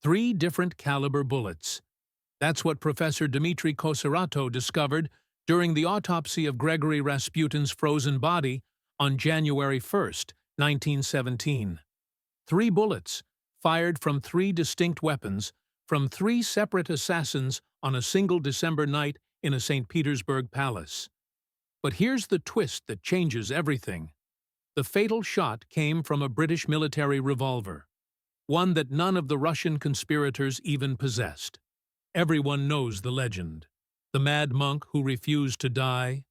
3 different caliber bullets. That's what Professor Dmitry Koserato discovered during the autopsy of Gregory Rasputin's frozen body on January 1, 1917. 3 bullets, fired from 3 distinct weapons, from 3 separate assassins on a single December night in a St. Petersburg palace. But here's the twist that changes everything. The fatal shot came from a British military revolver, one that none of the Russian conspirators even possessed. Everyone knows the legend. The mad monk who refused to die,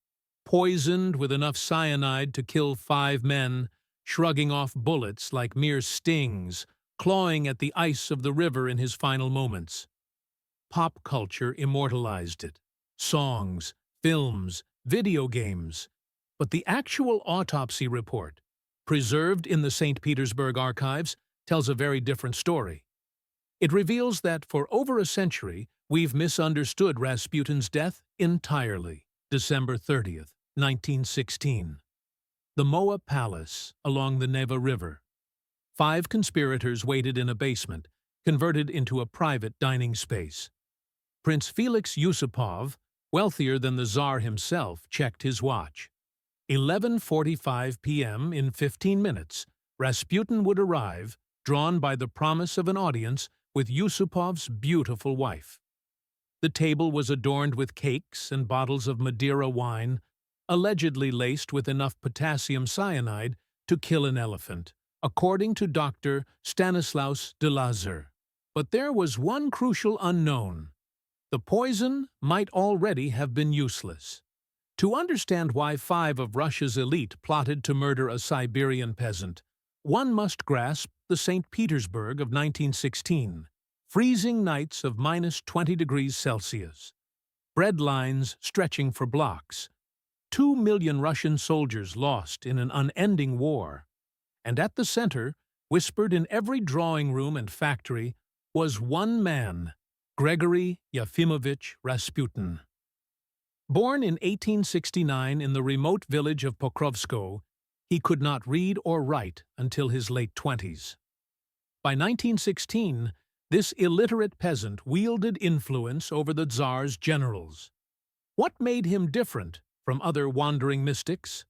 poisoned with enough cyanide to kill 5 men, shrugging off bullets like mere stings, clawing at the ice of the river in his final moments. Pop culture immortalized it. Songs, films, video games. But the actual autopsy report, preserved in the St. Petersburg archives, tells a very different story. It reveals that for over a century, we've misunderstood Rasputin's death entirely. December 30th, 1916. The Moa Palace along the Neva River. 5 conspirators waited in a basement, converted into a private dining space. Prince Felix Yusupov, wealthier than the Tsar himself, checked his watch. 11:45 p.m. in 15 minutes, Rasputin would arrive, drawn by the promise of an audience with Yusupov's beautiful wife. The table was adorned with cakes and bottles of Madeira wine, allegedly laced with enough potassium cyanide to kill an elephant, according to Dr. Stanislaus de Lazar. But there was one crucial unknown. The poison might already have been useless. To understand why 5 of Russia's elite plotted to murder a Siberian peasant, one must grasp the St. Petersburg of 1916, freezing nights of -20 degrees Celsius, bread lines stretching for blocks, 2 million Russian soldiers lost in an unending war, and at the center, whispered in every drawing room and factory, was one man, Gregory Yefimovich Rasputin. Born in 1869 in the remote village of Pokrovskoe, he could not read or write until his late 20s. By 1916, this illiterate peasant wielded influence over the Tsar's generals. What made him different from other wandering mystics?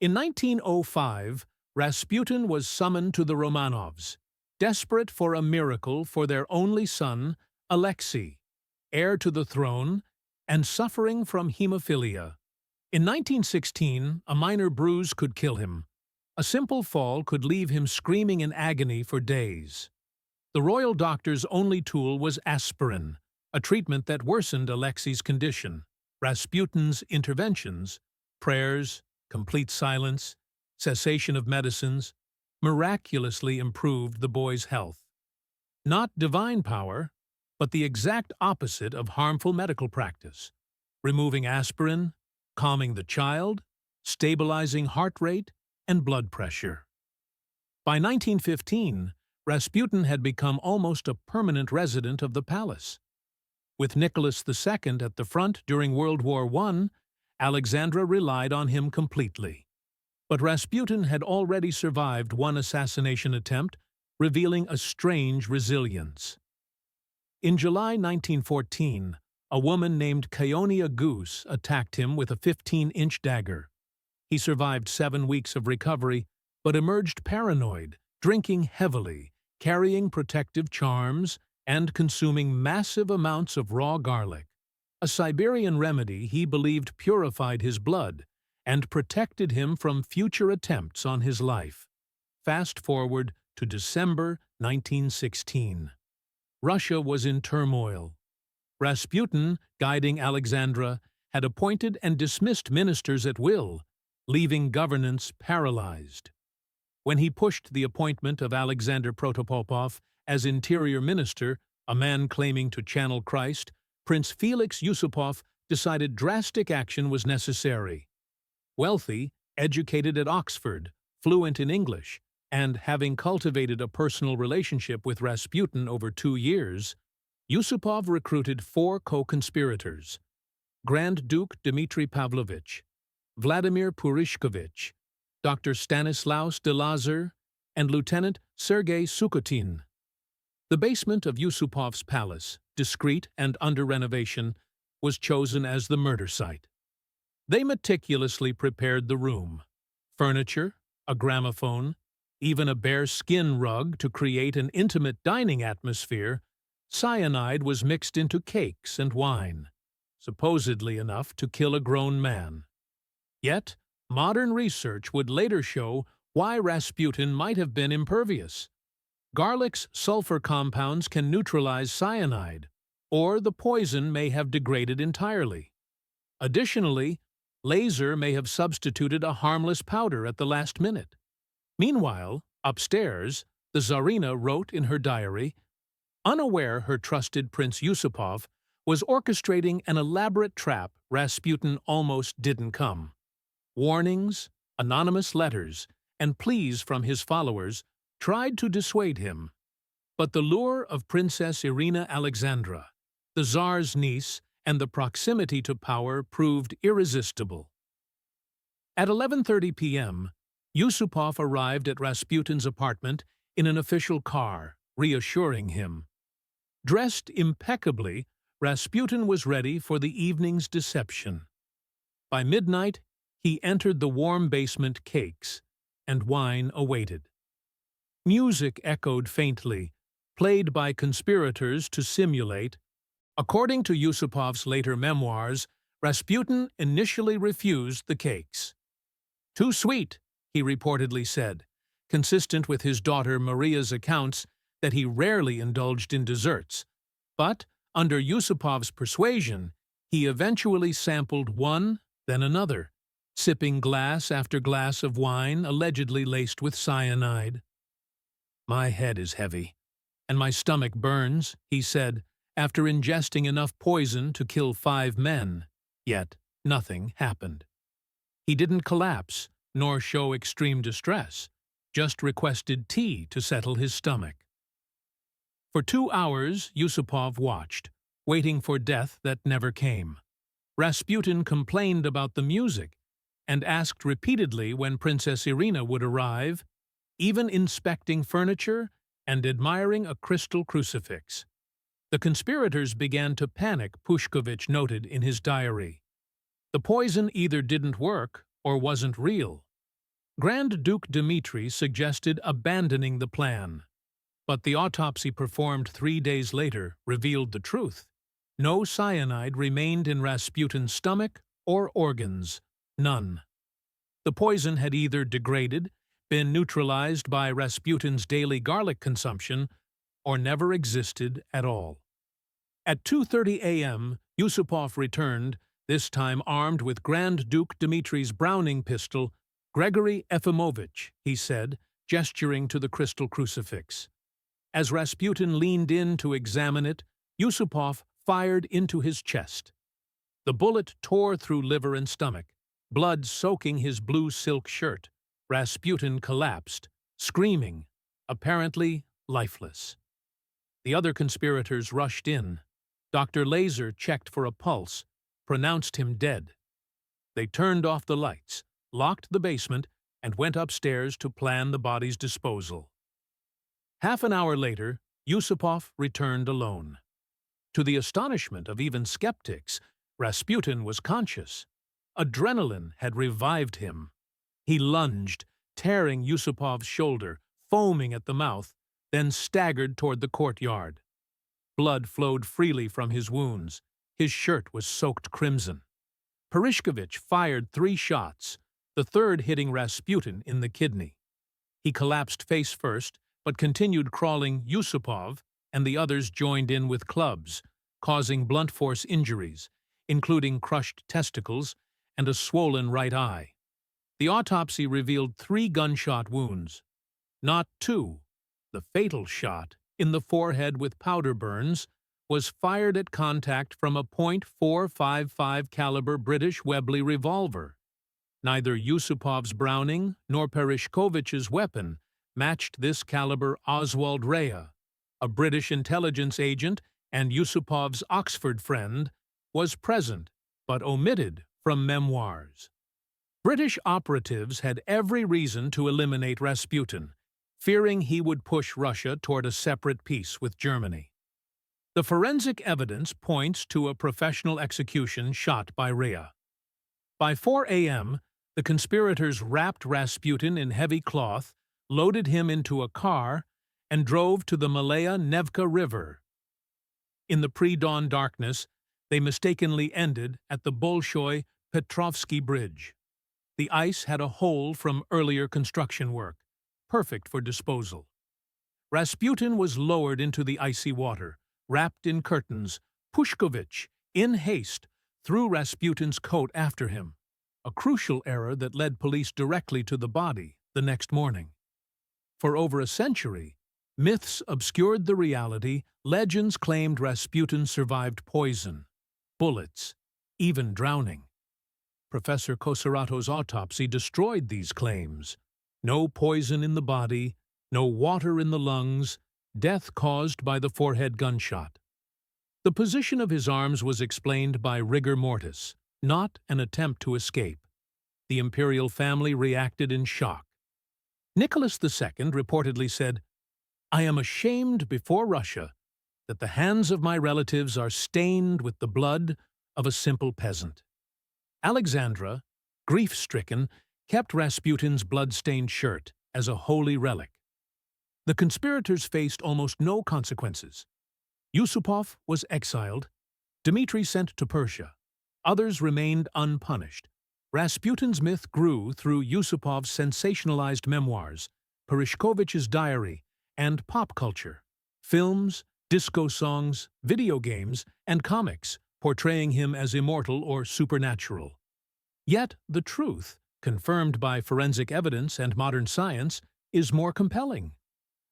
In 1905, Rasputin was summoned to the Romanovs, desperate for a miracle for their only son, Alexei, heir to the throne, and suffering from hemophilia. In 1916, a minor bruise could kill him. A simple fall could leave him screaming in agony for days. The royal doctor's only tool was aspirin, a treatment that worsened Alexei's condition. Rasputin's interventions, prayers, complete silence, cessation of medicines, miraculously improved the boy's health. Not divine power, but the exact opposite of harmful medical practice, removing aspirin, calming the child, stabilizing heart rate and blood pressure. By 1915, Rasputin had become almost a permanent resident of the palace. With Nicholas II at the front during World War I, Alexandra relied on him completely. But Rasputin had already survived one assassination attempt, revealing a strange resilience. In July 1914, a woman named Kayonia Goose attacked him with a 15-inch dagger. He survived 7 weeks of recovery, but emerged paranoid, drinking heavily, carrying protective charms, and consuming massive amounts of raw garlic. A Siberian remedy he believed purified his blood and protected him from future attempts on his life. Fast forward to December 1916. Russia was in turmoil. Rasputin, guiding Alexandra, had appointed and dismissed ministers at will, leaving governance paralyzed. When he pushed the appointment of Alexander Protopopov as interior minister, a man claiming to channel Christ, Prince Felix Yusupov decided drastic action was necessary. Wealthy, educated at Oxford, fluent in English, and having cultivated a personal relationship with Rasputin over 2 years, Yusupov recruited 4 co-conspirators: Grand Duke Dmitry Pavlovich, Vladimir Purishkovich, Dr. Stanislaus de Lazar, and Lieutenant Sergei Sukhotin. The basement of Yusupov's palace, discreet and under renovation, was chosen as the murder site. They meticulously prepared the room. Furniture, a gramophone, even a bear-skin rug to create an intimate dining atmosphere. Cyanide was mixed into cakes and wine, supposedly enough to kill a grown man. Yet, modern research would later show why Rasputin might have been impervious. Garlic's sulfur compounds can neutralize cyanide, or the poison may have degraded entirely. Additionally, Laser may have substituted a harmless powder at the last minute. Meanwhile, upstairs, the Tsarina wrote in her diary, unaware her trusted Prince Yusupov was orchestrating an elaborate trap. Rasputin almost didn't come. Warnings, anonymous letters, and pleas from his followers tried to dissuade him. But the lure of Princess Irina Alexandra, the Tsar's niece, and the proximity to power proved irresistible. At 11:30 p.m., Yusupov arrived at Rasputin's apartment in an official car, reassuring him. Dressed impeccably, Rasputin was ready for the evening's deception. By midnight, he entered the warm basement. Cakes and wine awaited. Music echoed faintly, played by conspirators to simulate. According to Yusupov's later memoirs, Rasputin initially refused the cakes. "Too sweet," he reportedly said, consistent with his daughter Maria's accounts that he rarely indulged in desserts. But, under Yusupov's persuasion, he eventually sampled one, then another, sipping glass after glass of wine allegedly laced with cyanide. "My head is heavy, and my stomach burns," he said, after ingesting enough poison to kill 5 men, yet nothing happened. He didn't collapse, nor show extreme distress, just requested tea to settle his stomach. For 2 hours, Yusupov watched, waiting for death that never came. Rasputin complained about the music, and asked repeatedly when Princess Irina would arrive, even inspecting furniture and admiring a crystal crucifix. The conspirators began to panic, Pushkovich noted in his diary. The poison either didn't work or wasn't real. Grand Duke Dmitri suggested abandoning the plan. But the autopsy performed 3 days later revealed the truth. No cyanide remained in Rasputin's stomach or organs. None. The poison had either degraded, been neutralized by Rasputin's daily garlic consumption, or never existed at all. At 2:30 a.m., Yusupov returned, this time armed with Grand Duke Dmitri's Browning pistol. "Gregory Efimovich," he said, gesturing to the crystal crucifix. As Rasputin leaned in to examine it, Yusupov fired into his chest. The bullet tore through liver and stomach, blood soaking his blue silk shirt. Rasputin collapsed, screaming, apparently lifeless. The other conspirators rushed in. Dr. Laser checked for a pulse, pronounced him dead. They turned off the lights, locked the basement, and went upstairs to plan the body's disposal. Half an hour later, Yusupov returned alone. To the astonishment of even skeptics, Rasputin was conscious. Adrenaline had revived him. He lunged, tearing Yusupov's shoulder, foaming at the mouth, then staggered toward the courtyard. Blood flowed freely from his wounds. His shirt was soaked crimson. Pushkovich fired 3 shots, the third hitting Rasputin in the kidney. He collapsed face first, but continued crawling. Yusupov and the others joined in with clubs, causing blunt force injuries, including crushed testicles and a swollen right eye. The autopsy revealed 3 gunshot wounds, not 2. The fatal shot, in the forehead with powder burns, was fired at contact from a .455 caliber British Webley revolver. Neither Yusupov's Browning nor Pushkovich's weapon matched this caliber. Oswald Rea, a British intelligence agent and Yusupov's Oxford friend, was present but omitted from memoirs. British operatives had every reason to eliminate Rasputin, fearing he would push Russia toward a separate peace with Germany. The forensic evidence points to a professional execution shot by Rhea. By 4 a.m., the conspirators wrapped Rasputin in heavy cloth, loaded him into a car, and drove to the Malaya Neva River. In the pre-dawn darkness, they mistakenly ended at the Bolshoi Petrovsky Bridge. The ice had a hole from earlier construction work, perfect for disposal. Rasputin was lowered into the icy water, wrapped in curtains. Pushkovich, in haste, threw Rasputin's coat after him, a crucial error that led police directly to the body the next morning. For over a century, myths obscured the reality. Legends claimed Rasputin survived poison, bullets, even drowning. Professor Cosarato's autopsy destroyed these claims. No poison in the body, no water in the lungs, death caused by the forehead gunshot. The position of his arms was explained by rigor mortis, not an attempt to escape. The imperial family reacted in shock. Nicholas II reportedly said, "I am ashamed before Russia that the hands of my relatives are stained with the blood of a simple peasant." Alexandra, grief-stricken, kept Rasputin's blood-stained shirt as a holy relic. The conspirators faced almost no consequences. Yusupov was exiled, Dmitri sent to Persia. Others remained unpunished. Rasputin's myth grew through Yusupov's sensationalized memoirs, Perishkovich's diary, and pop culture. Films, disco songs, video games, and comics portraying him as immortal or supernatural. Yet the truth, confirmed by forensic evidence and modern science, is more compelling.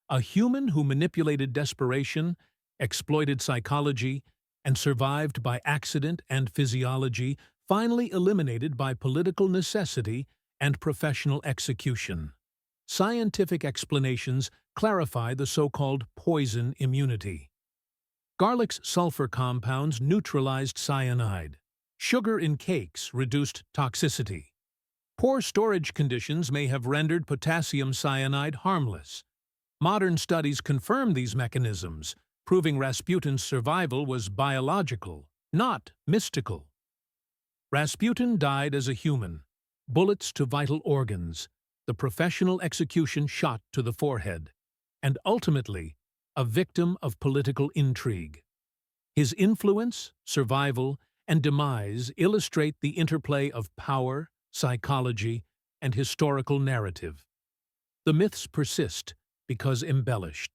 A human who manipulated desperation, exploited psychology, and survived by accident and physiology, finally eliminated by political necessity and professional execution. Scientific explanations clarify the so-called poison immunity. Garlic's sulfur compounds neutralized cyanide. Sugar in cakes reduced toxicity. Poor storage conditions may have rendered potassium cyanide harmless. Modern studies confirm these mechanisms, proving Rasputin's survival was biological, not mystical. Rasputin died as a human, bullets to vital organs, the professional execution shot to the forehead, and ultimately, a victim of political intrigue. His influence, survival, and demise illustrate the interplay of power, psychology, and historical narrative. The myths persist because embellished.